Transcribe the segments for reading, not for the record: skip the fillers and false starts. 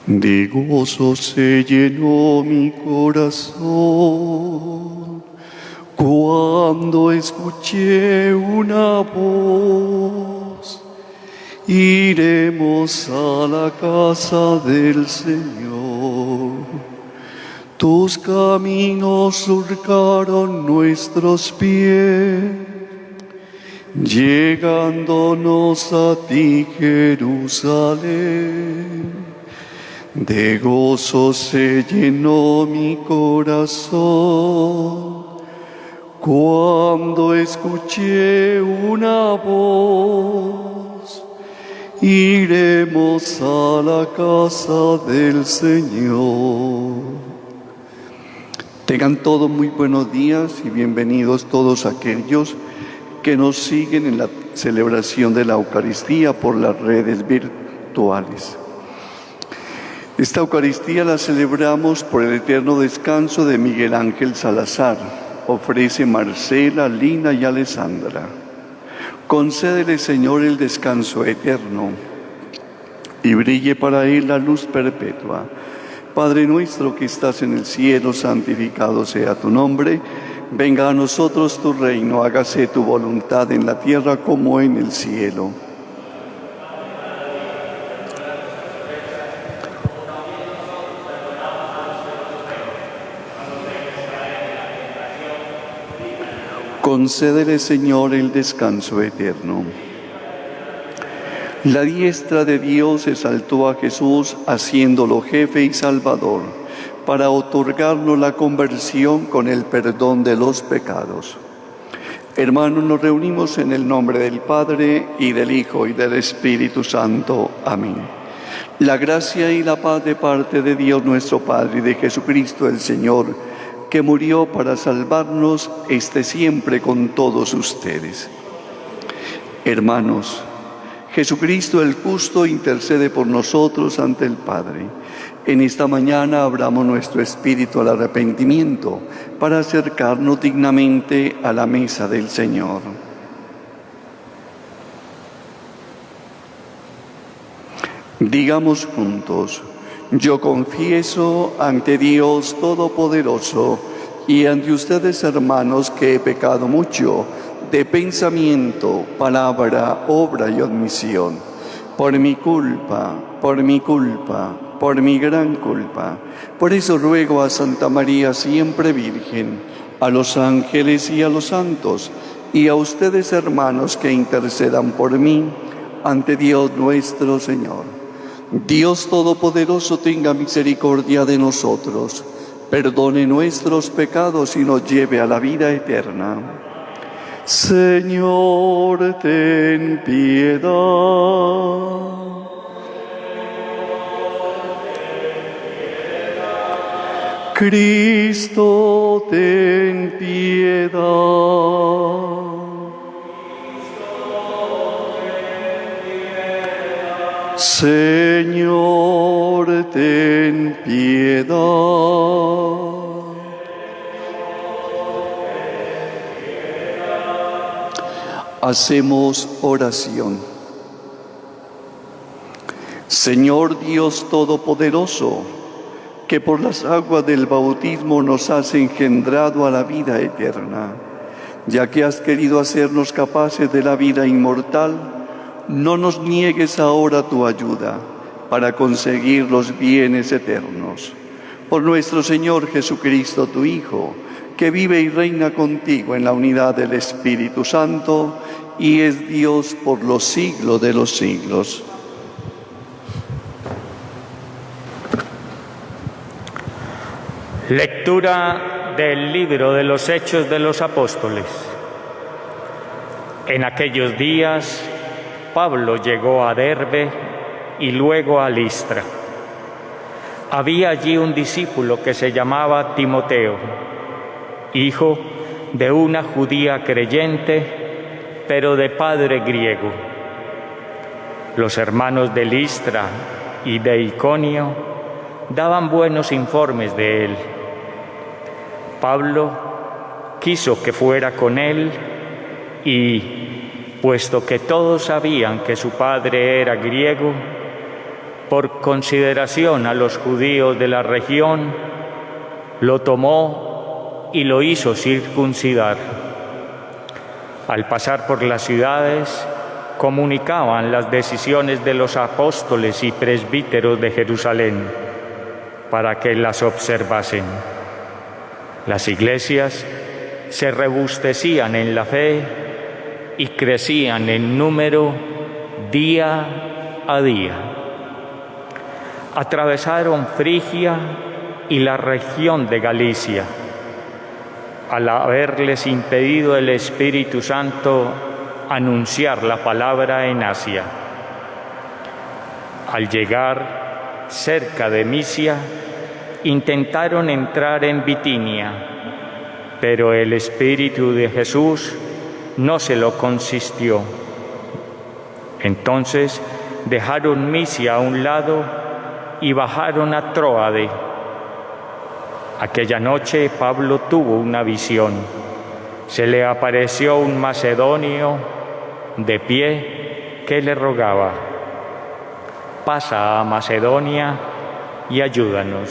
De gozo se llenó mi corazón cuando escuché una voz. Iremos a la casa del Señor. Tus caminos surcaron nuestros pies, llegándonos a ti, Jerusalén. De gozo se llenó mi corazón cuando escuché una voz. Iremos a la casa del Señor. Tengan todos muy buenos días y bienvenidos todos aquellos que nos siguen en la celebración de la Eucaristía por las redes virtuales. Esta Eucaristía la celebramos por el eterno descanso de Miguel Ángel Salazar. Ofrece Marcela, Lina y Alessandra. Concédele, Señor, el descanso eterno y brille para él la luz perpetua. Padre nuestro que estás en el cielo, santificado sea tu nombre. Venga a nosotros tu reino, hágase tu voluntad en la tierra como en el cielo. Concédele, Señor, el descanso eterno. La diestra de Dios exaltó a Jesús, haciéndolo jefe y salvador, para otorgarnos la conversión con el perdón de los pecados. Hermanos, nos reunimos en el nombre del Padre, y del Hijo, y del Espíritu Santo. Amén. La gracia y la paz de parte de Dios nuestro Padre y de Jesucristo el Señor, que murió para salvarnos, esté siempre con todos ustedes. Hermanos, Jesucristo el justo intercede por nosotros ante el Padre. En esta mañana abramos nuestro espíritu al arrepentimiento para acercarnos dignamente a la mesa del Señor. Digamos juntos: yo confieso ante Dios Todopoderoso y ante ustedes, hermanos, que he pecado mucho de pensamiento, palabra, obra y omisión, por mi culpa, por mi gran culpa. Por eso ruego a Santa María, siempre Virgen, a los ángeles y a los santos, y a ustedes, hermanos, que intercedan por mí ante Dios nuestro Señor. Dios Todopoderoso tenga misericordia de nosotros, perdone nuestros pecados y nos lleve a la vida eterna. Señor, ten piedad. Cristo, ten piedad. Señor, ten piedad. Hacemos oración. Señor Dios Todopoderoso, que por las aguas del bautismo nos has engendrado a la vida eterna, ya que has querido hacernos capaces de la vida inmortal, no nos niegues ahora tu ayuda para conseguir los bienes eternos. Por nuestro Señor Jesucristo, tu Hijo, que vive y reina contigo en la unidad del Espíritu Santo, y es Dios por los siglos de los siglos. Lectura del libro de los Hechos de los Apóstoles. En aquellos días, Pablo llegó a Derbe y luego a Listra. Había allí un discípulo que se llamaba Timoteo, hijo de una judía creyente, pero de padre griego. Los hermanos de Listra y de Iconio daban buenos informes de él. Pablo quiso que fuera con él y, puesto que todos sabían que su padre era griego, por consideración a los judíos de la región, lo tomó y lo hizo circuncidar. Al pasar por las ciudades, comunicaban las decisiones de los apóstoles y presbíteros de Jerusalén para que las observasen. Las iglesias se robustecían en la fe y crecían en número día a día. Atravesaron Frigia y la región de Galicia. Al haberles impedido el Espíritu Santo anunciar la palabra en Asia. Al llegar cerca de Misia, intentaron entrar en Bitinia, pero el Espíritu de Jesús no se lo consintió. Entonces dejaron Misia a un lado y bajaron a Tróade. Aquella noche Pablo tuvo una visión. Se le apareció un macedonio de pie que le rogaba: pasa a Macedonia y ayúdanos.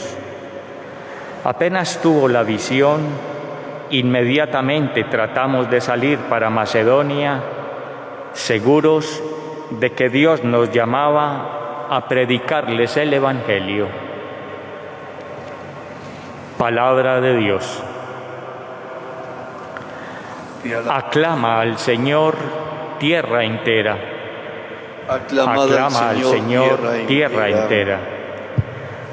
Apenas tuvo la visión, inmediatamente tratamos de salir para Macedonia, seguros de que Dios nos llamaba a predicarles el Evangelio. Palabra de Dios. Aclama al Señor, tierra entera. Aclama al Señor, tierra entera.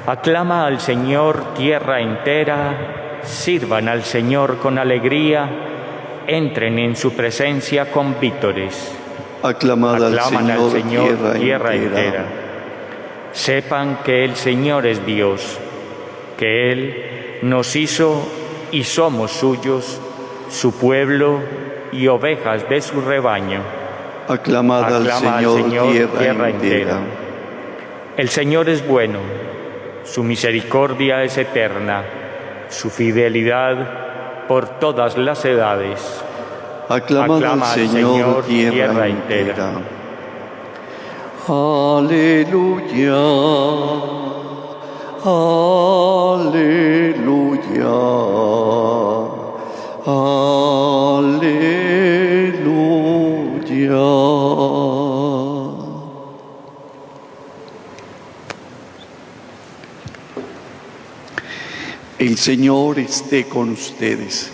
Aclama al Señor, tierra entera. Sirvan al Señor con alegría. Entren en su presencia con vítores. Aclamad al Señor, tierra entera. Sepan que el Señor es Dios, que Él nos hizo y somos suyos, su pueblo y ovejas de su rebaño. Aclamad al Señor, tierra entera. El Señor es bueno, su misericordia es eterna, su fidelidad por todas las edades. Aclamad al Señor, tierra entera. Aleluya, aleluya, aleluya. El Señor esté con ustedes.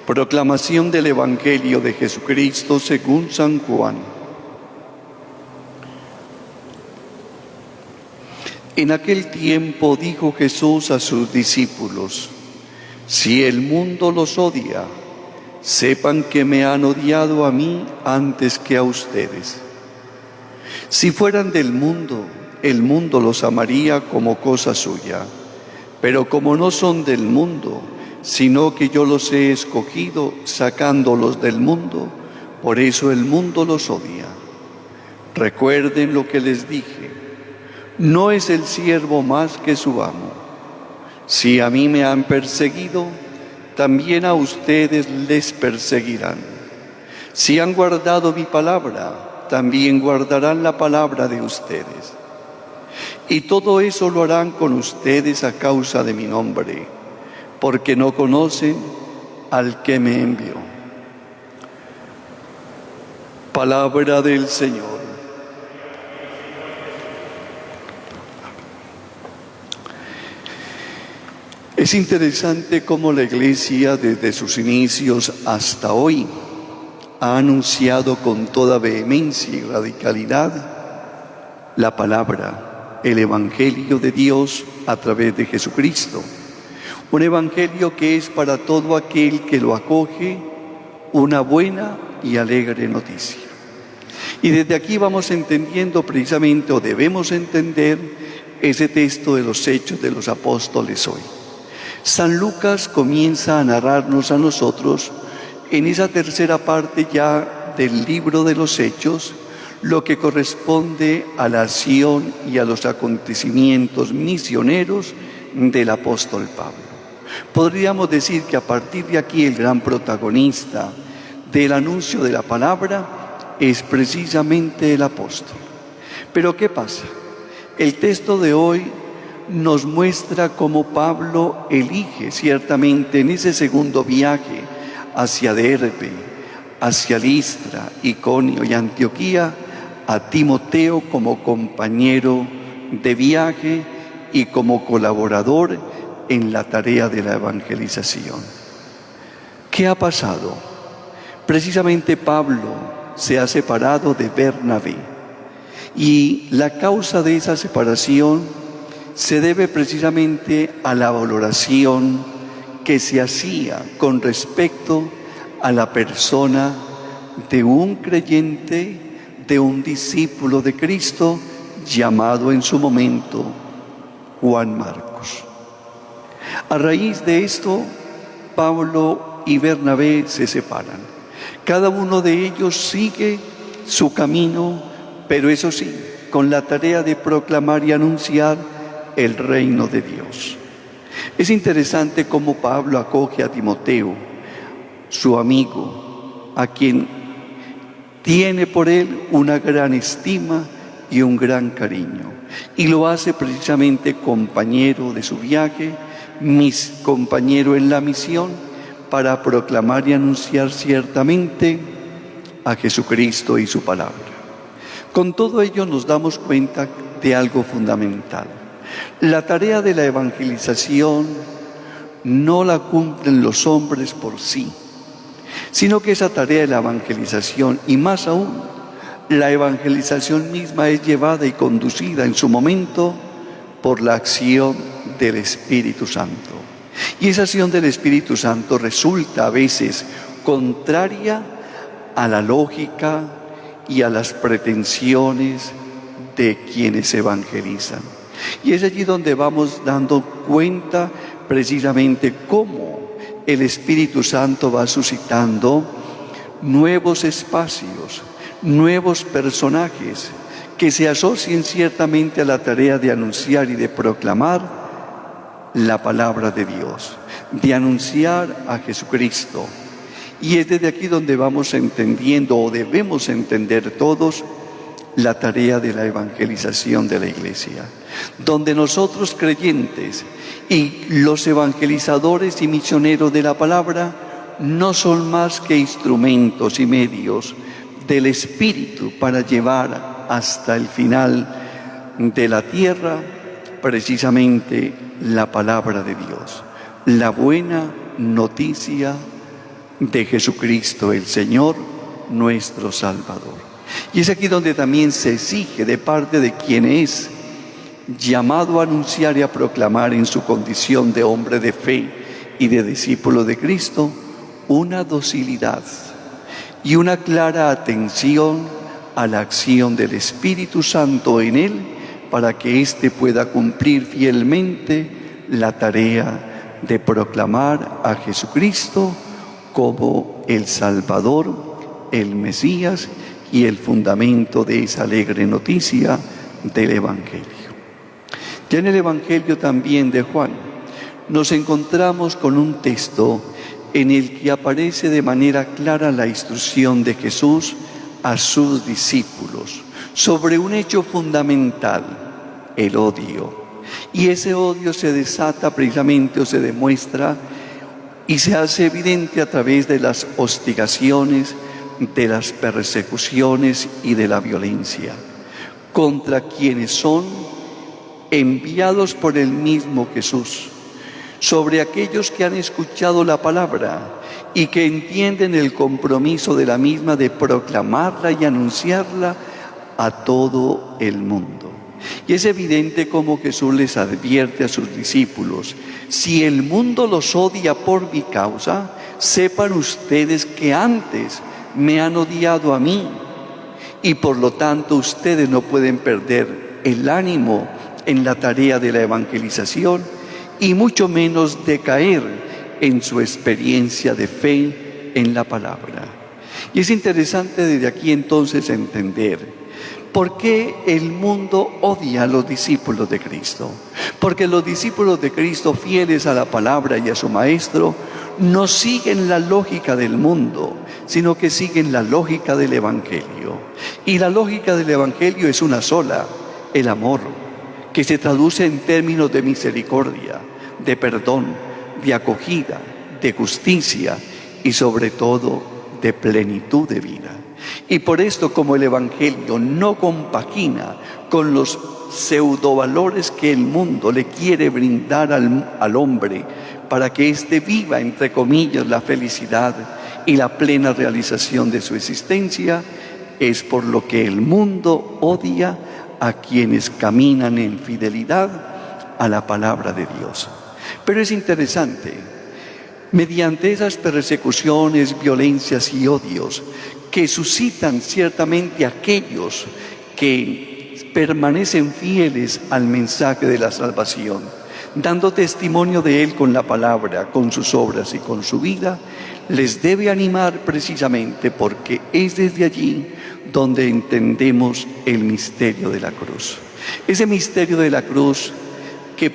Proclamación del Evangelio de Jesucristo según San Juan. En aquel tiempo dijo Jesús a sus discípulos: si el mundo los odia, sepan que me han odiado a mí antes que a ustedes. Si fueran del mundo, el mundo los amaría como cosa suya. Pero como no son del mundo, sino que yo los he escogido sacándolos del mundo, por eso el mundo los odia. Recuerden lo que les dije: no es el siervo más que su amo. Si a mí me han perseguido, también a ustedes les perseguirán. Si han guardado mi palabra, también guardarán la palabra de ustedes. Y todo eso lo harán con ustedes a causa de mi nombre, porque no conocen al que me envió. Palabra del Señor. Es interesante cómo la Iglesia, desde sus inicios hasta hoy, ha anunciado con toda vehemencia y radicalidad la palabra, el Evangelio de Dios a través de Jesucristo. Un Evangelio que es para todo aquel que lo acoge una buena y alegre noticia. Y desde aquí vamos entendiendo precisamente, o debemos entender, ese texto de los Hechos de los Apóstoles hoy. San Lucas comienza a narrarnos a nosotros, en esa tercera parte ya del libro de los Hechos, lo que corresponde a la acción y a los acontecimientos misioneros del apóstol Pablo. Podríamos decir que a partir de aquí el gran protagonista del anuncio de la palabra es precisamente el apóstol. Pero ¿qué pasa? El texto de hoy nos muestra cómo Pablo elige ciertamente en ese segundo viaje hacia Derbe, hacia Listra, Iconio y Antioquía, a Timoteo como compañero de viaje y como colaborador en la tarea de la evangelización. ¿Qué ha pasado? Precisamente Pablo se ha separado de Bernabé, y la causa de esa separación se debe precisamente a la valoración que se hacía con respecto a la persona de un creyente, de un discípulo de Cristo, llamado en su momento Juan Marcos. A raíz de esto, Pablo y Bernabé se separan. Cada uno de ellos sigue su camino, pero eso sí, con la tarea de proclamar y anunciar el reino de Dios. Es interesante cómo Pablo acoge a Timoteo, su amigo, a quien tiene por él una gran estima y un gran cariño, y lo hace precisamente compañero de su viaje, compañero en la misión, para proclamar y anunciar ciertamente a Jesucristo y su palabra. Con todo ello nos damos cuenta de algo fundamental. La tarea de la evangelización no la cumplen los hombres por sí, sino que esa tarea de la evangelización, y más aún, la evangelización misma es llevada y conducida en su momento por la acción del Espíritu Santo. Y esa acción del Espíritu Santo resulta a veces contraria a la lógica y a las pretensiones de quienes evangelizan. Y es allí donde vamos dando cuenta precisamente cómo el Espíritu Santo va suscitando nuevos espacios, nuevos personajes que se asocien ciertamente a la tarea de anunciar y de proclamar la palabra de Dios, de anunciar a Jesucristo. Y es desde aquí donde vamos entendiendo, o debemos entender todos, la tarea de la evangelización de la Iglesia, donde nosotros creyentes y los evangelizadores y misioneros de la palabra no son más que instrumentos y medios del Espíritu para llevar hasta el final de la tierra precisamente la palabra de Dios, la buena noticia de Jesucristo el Señor, nuestro Salvador. Y es aquí donde también se exige de parte de quien es llamado a anunciar y a proclamar en su condición de hombre de fe y de discípulo de Cristo, una docilidad y una clara atención a la acción del Espíritu Santo en él, para que éste pueda cumplir fielmente la tarea de proclamar a Jesucristo como el Salvador, el Mesías y el fundamento de esa alegre noticia del Evangelio. Ya en el Evangelio también de Juan nos encontramos con un texto en el que aparece de manera clara la instrucción de Jesús a sus discípulos sobre un hecho fundamental, el odio. Y ese odio se desata precisamente, o se demuestra y se hace evidente a través de las hostigaciones, de las persecuciones y de la violencia contra quienes son enviados por el mismo Jesús, sobre aquellos que han escuchado la palabra y que entienden el compromiso de la misma de proclamarla y anunciarla a todo el mundo. Y es evidente cómo Jesús les advierte a sus discípulos: si el mundo los odia por mi causa, sepan ustedes que antes me han odiado a mí, y por lo tanto ustedes no pueden perder el ánimo en la tarea de la evangelización, y mucho menos decaer en su experiencia de fe en la palabra. Y es interesante desde aquí entonces entender por qué el mundo odia a los discípulos de Cristo. Porque los discípulos de Cristo, fieles a la palabra y a su Maestro, no siguen la lógica del mundo, sino que siguen la lógica del Evangelio. Y la lógica del Evangelio es una sola: el amor, que se traduce en términos de misericordia, de perdón, de acogida, de justicia y sobre todo de plenitud de vida. Y por esto, como el Evangelio no compagina con los pseudovalores que el mundo le quiere brindar al hombre para que éste viva, entre comillas, la felicidad y la plena realización de su existencia, es por lo que el mundo odia a quienes caminan en fidelidad a la palabra de Dios. Pero es interesante, mediante esas persecuciones, violencias y odios que suscitan ciertamente aquellos que permanecen fieles al mensaje de la salvación, dando testimonio de Él con la palabra, con sus obras y con su vida, les debe animar precisamente porque es desde allí donde entendemos el misterio de la cruz. Ese misterio de la cruz que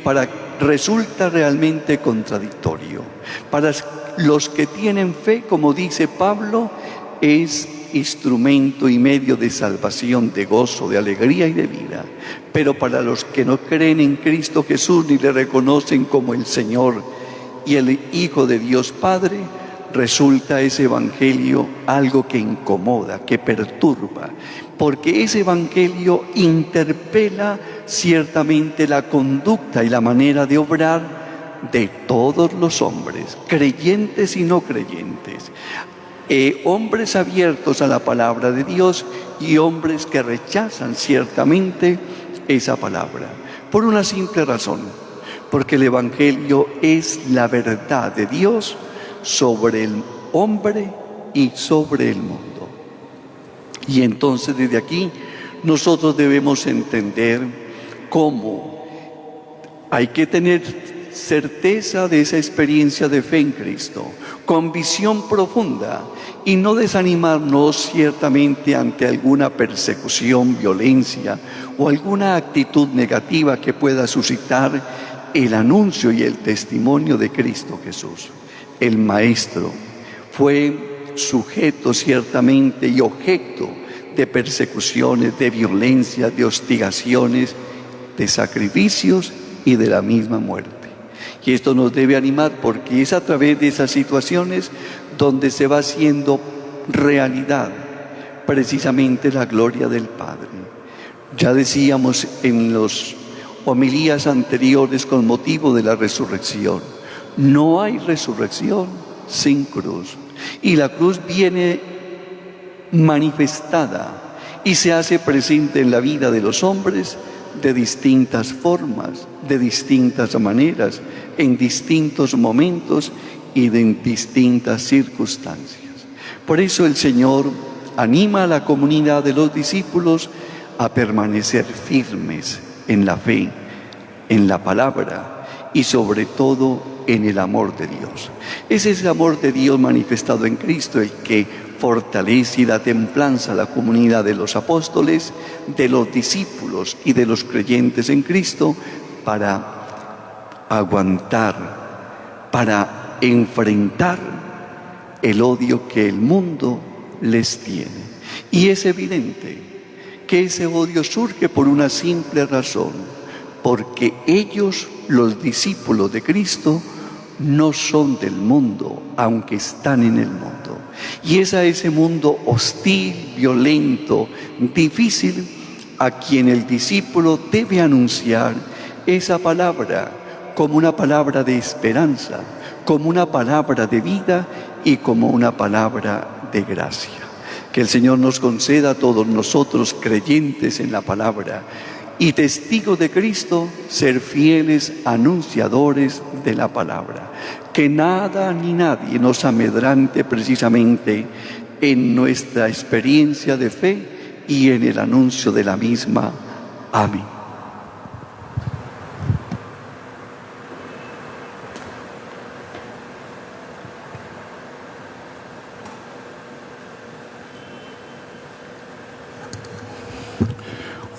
resulta realmente contradictorio. Para los que tienen fe, como dice Pablo, es instrumento y medio de salvación, de gozo, de alegría y de vida. Pero para los que no creen en Cristo Jesús ni le reconocen como el Señor y el Hijo de Dios Padre, resulta ese evangelio algo que incomoda, que perturba, porque ese evangelio interpela ciertamente la conducta y la manera de obrar de todos los hombres, creyentes y no creyentes, hombres abiertos a la palabra de Dios y hombres que rechazan ciertamente esa palabra, por una simple razón, porque el evangelio es la verdad de Dios sobre el hombre y sobre el mundo. Y entonces desde aquí nosotros debemos entender cómo hay que tener certeza de esa experiencia de fe en Cristo, con visión profunda y no desanimarnos ciertamente ante alguna persecución, violencia o alguna actitud negativa que pueda suscitar el anuncio y el testimonio de Cristo Jesús. El Maestro fue sujeto ciertamente y objeto de persecuciones, de violencia, de hostigaciones, de sacrificios y de la misma muerte. Y esto nos debe animar porque es a través de esas situaciones donde se va haciendo realidad precisamente la gloria del Padre. Ya decíamos en las homilías anteriores con motivo de la resurrección, no hay resurrección sin cruz. Y la cruz viene manifestada y se hace presente en la vida de los hombres de distintas formas, de distintas maneras, en distintos momentos y en distintas circunstancias. Por eso el Señor anima a la comunidad de los discípulos a permanecer firmes en la fe, en la palabra y sobre todo en el amor de Dios. Es ese amor de Dios manifestado en Cristo el que fortalece y da templanza a la comunidad de los apóstoles, de los discípulos y de los creyentes en Cristo para aguantar, para enfrentar el odio que el mundo les tiene. Y es evidente que ese odio surge por una simple razón, porque ellos, los discípulos de Cristo, no son del mundo, aunque están en el mundo. Y es a ese mundo hostil, violento, difícil, a quien el discípulo debe anunciar esa palabra como una palabra de esperanza, como una palabra de vida y como una palabra de gracia. Que el Señor nos conceda a todos nosotros, creyentes en la palabra y testigos de Cristo, ser fieles anunciadores de la palabra. Que nada ni nadie nos amedrante precisamente en nuestra experiencia de fe y en el anuncio de la misma. Amén.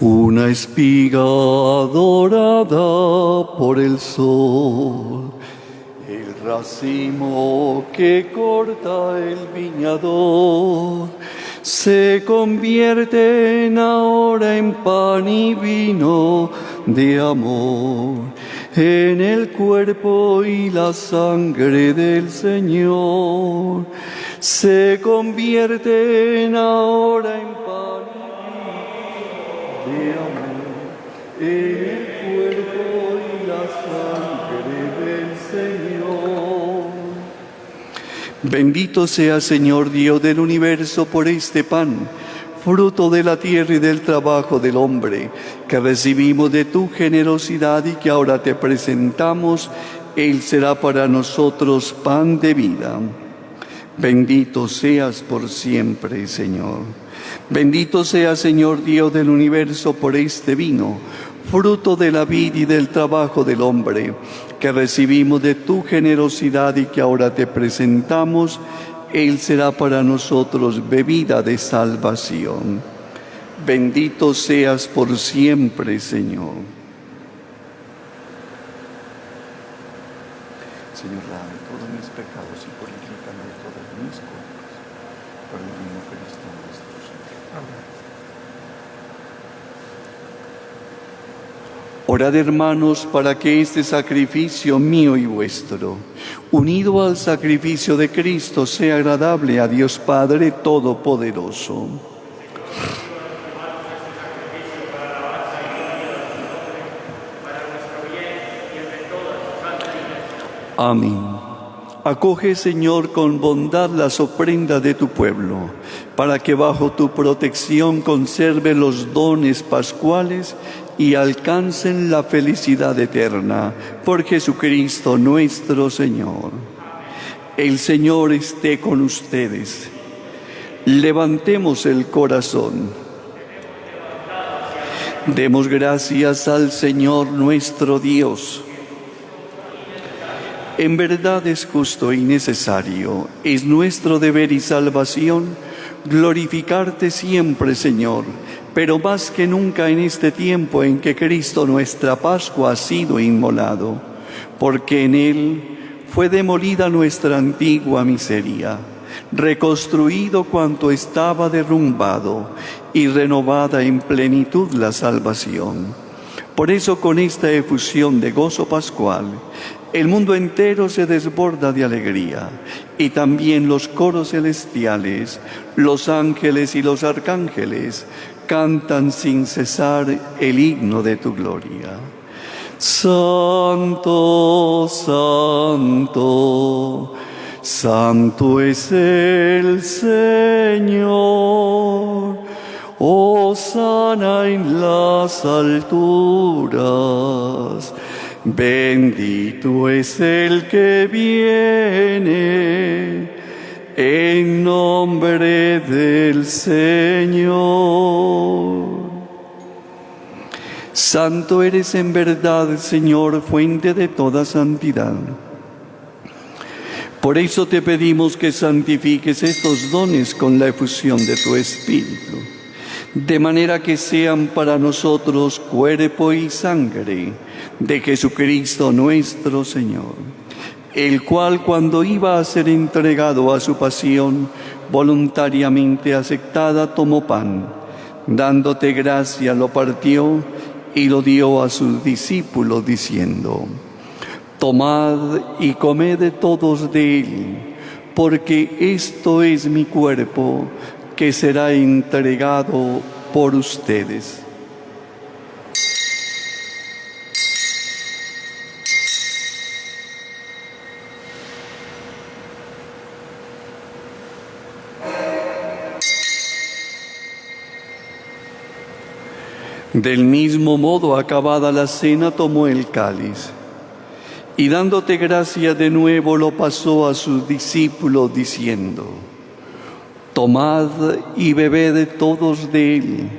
Una espiga dorada por el sol, el racimo que corta el viñador, se convierten ahora en pan y vino de amor, en el cuerpo y la sangre del Señor. Se convierten ahora en pan de amor, en el cuerpo y la sangre del Señor. Bendito sea, Señor Dios del universo, por este pan, fruto de la tierra y del trabajo del hombre, que recibimos de tu generosidad y que ahora te presentamos. Él será para nosotros pan de vida. Bendito seas por siempre, Señor. Bendito sea, Señor Dios del universo, por este vino, fruto de la vida y del trabajo del hombre, que recibimos de tu generosidad y que ahora te presentamos, Él será para nosotros bebida de salvación. Bendito seas por siempre, Señor. Señor, lave todos mis pecados y purifícame de todas mis culpas. Por el mismo Cristo nuestro Señor. Amén. Orad, hermanos, para que este sacrificio mío y vuestro, unido al sacrificio de Cristo, sea agradable a Dios Padre Todopoderoso. Amén. Acoge, Señor, con bondad las ofrendas de tu pueblo, para que bajo tu protección conserve los dones pascuales y alcancen la felicidad eterna. Por Jesucristo nuestro Señor. El Señor esté con ustedes. Levantemos el corazón. Demos gracias al Señor nuestro Dios. En verdad es justo y necesario, es nuestro deber y salvación glorificarte siempre, Señor, pero más que nunca en este tiempo en que Cristo nuestra Pascua ha sido inmolado, porque en Él fue demolida nuestra antigua miseria, reconstruido cuanto estaba derrumbado y renovada en plenitud la salvación. Por eso, con esta efusión de gozo pascual, el mundo entero se desborda de alegría, y también los coros celestiales, los ángeles y los arcángeles cantan sin cesar el himno de tu gloria. Santo, santo, santo es el Señor. Hosana en las alturas. Bendito es el que viene en nombre del Señor. Santo eres en verdad, Señor, fuente de toda santidad. Por eso te pedimos que santifiques estos dones con la efusión de tu Espíritu, de manera que sean para nosotros cuerpo y sangre de Jesucristo nuestro Señor, el cual, cuando iba a ser entregado a su pasión voluntariamente aceptada, tomó pan, dándote gracia, lo partió y lo dio a sus discípulos, diciendo: Tomad y comed de todos de él, porque esto es mi cuerpo, que será entregado por ustedes. Del mismo modo, acabada la cena, tomó el cáliz y, dándote gracia de nuevo, lo pasó a sus discípulos, diciendo: Tomad y bebed todos de él,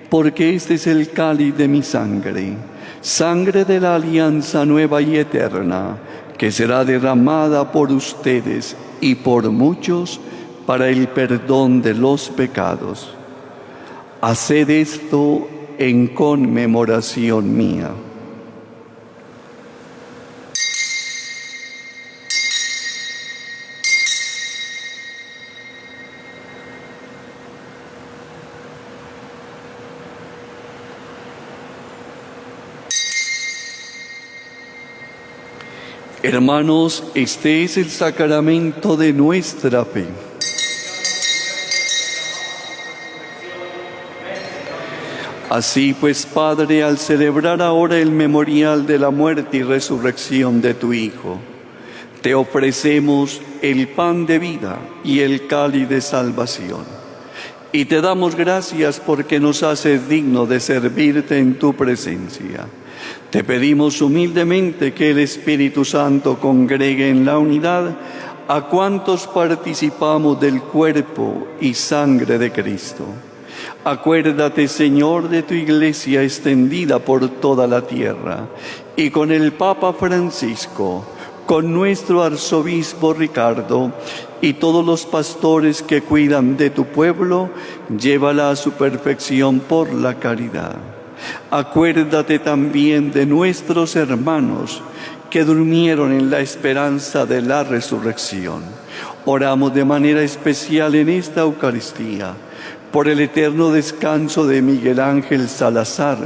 porque este es el cáliz de mi sangre, sangre de la alianza nueva y eterna, que será derramada por ustedes y por muchos para el perdón de los pecados. Haced esto en conmemoración mía. Hermanos, este es el sacramento de nuestra fe. Así pues, Padre, al celebrar ahora el memorial de la muerte y resurrección de tu Hijo, te ofrecemos el pan de vida y el cáliz de salvación. Y te damos gracias porque nos haces digno de servirte en tu presencia. Te pedimos humildemente que el Espíritu Santo congregue en la unidad a cuantos participamos del cuerpo y sangre de Cristo. Acuérdate, Señor, de tu Iglesia extendida por toda la tierra, y con el Papa Francisco, con nuestro arzobispo Ricardo, y todos los pastores que cuidan de tu pueblo, llévala a su perfección por la caridad. Acuérdate también de nuestros hermanos que durmieron en la esperanza de la resurrección. Oramos de manera especial en esta Eucaristía por el eterno descanso de Miguel Ángel Salazar,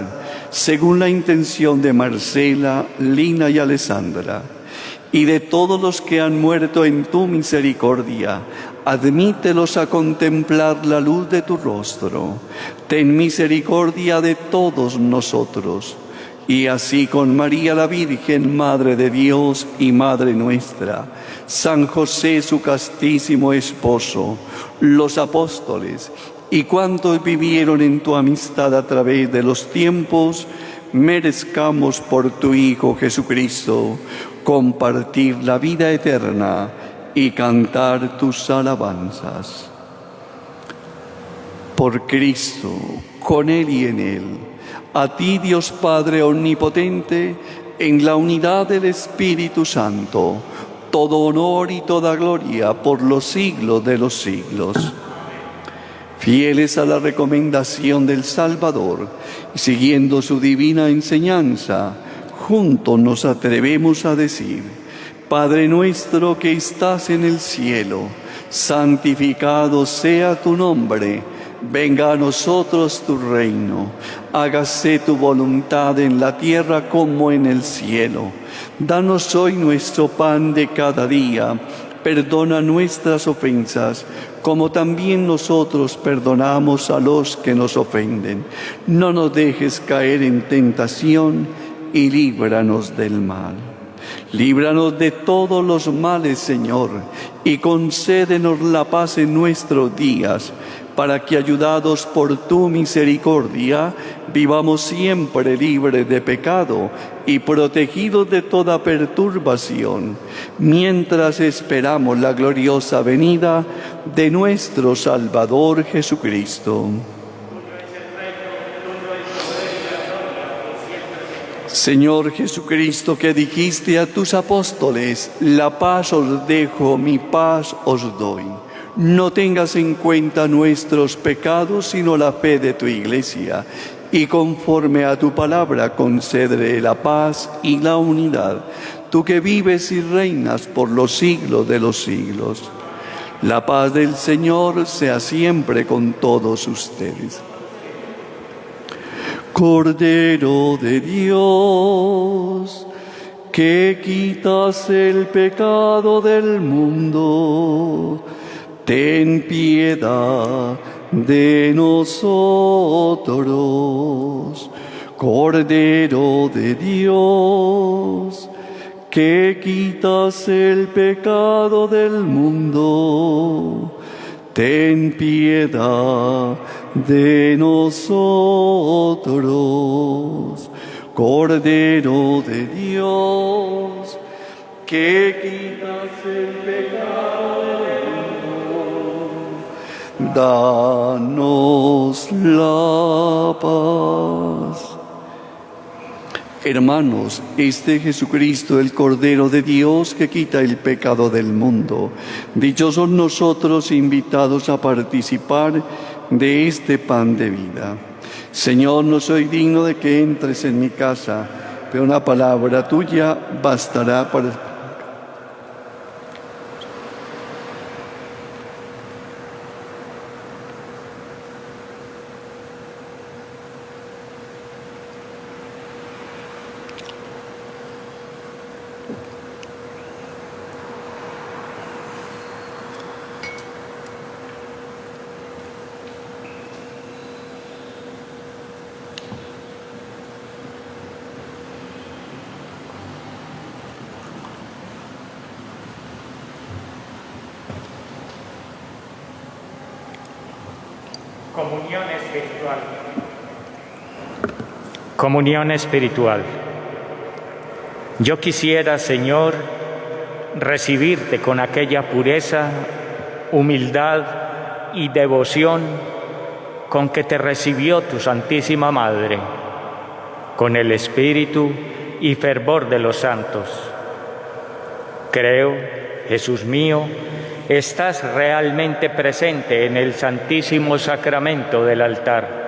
según la intención de Marcela, Lina y Alessandra, y de todos los que han muerto en tu misericordia. Admítelos a contemplar la luz de tu rostro. Ten misericordia de todos nosotros. Y así con María la Virgen, Madre de Dios y Madre nuestra, San José su castísimo esposo, los apóstoles y cuantos vivieron en tu amistad a través de los tiempos, merezcamos por tu Hijo Jesucristo compartir la vida eterna y cantar tus alabanzas. Por Cristo, con Él y en Él, a ti, Dios Padre Omnipotente, en la unidad del Espíritu Santo, todo honor y toda gloria por los siglos de los siglos. Fieles a la recomendación del Salvador y siguiendo su divina enseñanza, juntos nos atrevemos a decir: Padre nuestro que estás en el cielo, santificado sea tu nombre. Venga a nosotros tu reino. Hágase tu voluntad en la tierra como en el cielo. Danos hoy nuestro pan de cada día. Perdona nuestras ofensas, como también nosotros perdonamos a los que nos ofenden. No nos dejes caer en tentación y líbranos del mal. Líbranos de todos los males, Señor, y concédenos la paz en nuestros días, para que, ayudados por tu misericordia, vivamos siempre libres de pecado y protegidos de toda perturbación, mientras esperamos la gloriosa venida de nuestro Salvador Jesucristo. Señor Jesucristo, que dijiste a tus apóstoles: la paz os dejo, mi paz os doy. No tengas en cuenta nuestros pecados, sino la fe de tu Iglesia, y conforme a tu palabra concédele la paz y la unidad, tú que vives y reinas por los siglos de los siglos. La paz del Señor sea siempre con todos ustedes. Cordero de Dios, que quitas el pecado del mundo, ten piedad de nosotros. Cordero de Dios, que quitas el pecado del mundo, ten piedad de nosotros. Cordero de Dios, que quitas el pecado del mundo, danos la paz. Hermanos, este Jesucristo, el Cordero de Dios que quita el pecado del mundo. Dichosos nosotros invitados a participar de este pan de vida. Señor, no soy digno de que entres en mi casa, pero una palabra tuya bastará para... Comunión espiritual. Comunión espiritual. Yo quisiera, Señor, recibirte con aquella pureza, humildad y devoción con que te recibió tu Santísima Madre, con el espíritu y fervor de los santos. Creo, Jesús mío, estás realmente presente en el Santísimo Sacramento del altar.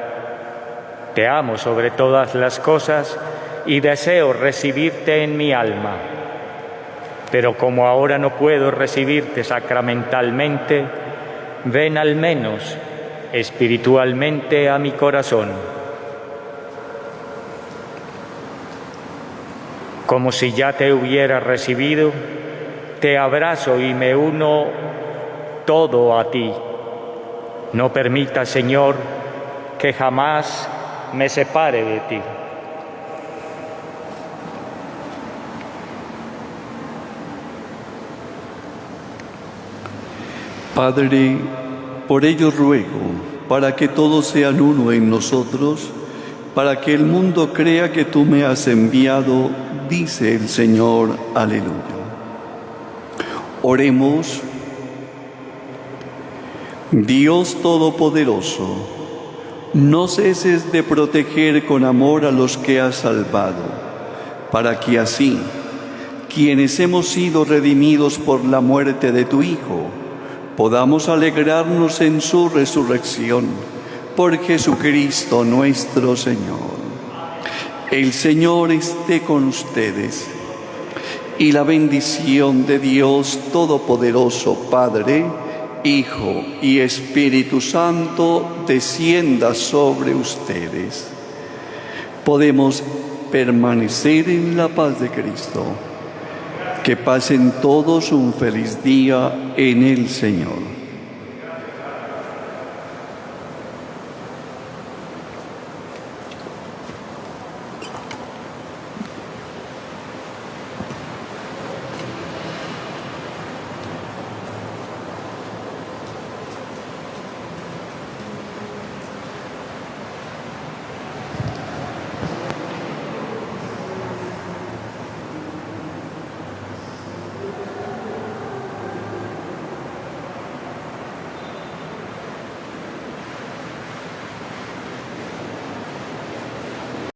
Te amo sobre todas las cosas y deseo recibirte en mi alma. Pero como ahora no puedo recibirte sacramentalmente, ven al menos espiritualmente a mi corazón. Como si ya te hubiera recibido, te abrazo y me uno todo a ti. No permita, Señor, que jamás me separe de ti. Padre, por ello ruego, para que todos sean uno en nosotros, para que el mundo crea que tú me has enviado, dice el Señor. Aleluya. Oremos. Dios Todopoderoso, no ceses de proteger con amor a los que has salvado, para que así, quienes hemos sido redimidos por la muerte de tu Hijo, podamos alegrarnos en su resurrección, por Jesucristo nuestro Señor. El Señor esté con ustedes, y la bendición de Dios Todopoderoso, Padre, Hijo y Espíritu Santo, descienda sobre ustedes. Podemos permanecer en la paz de Cristo. Que pasen todos un feliz día en el Señor.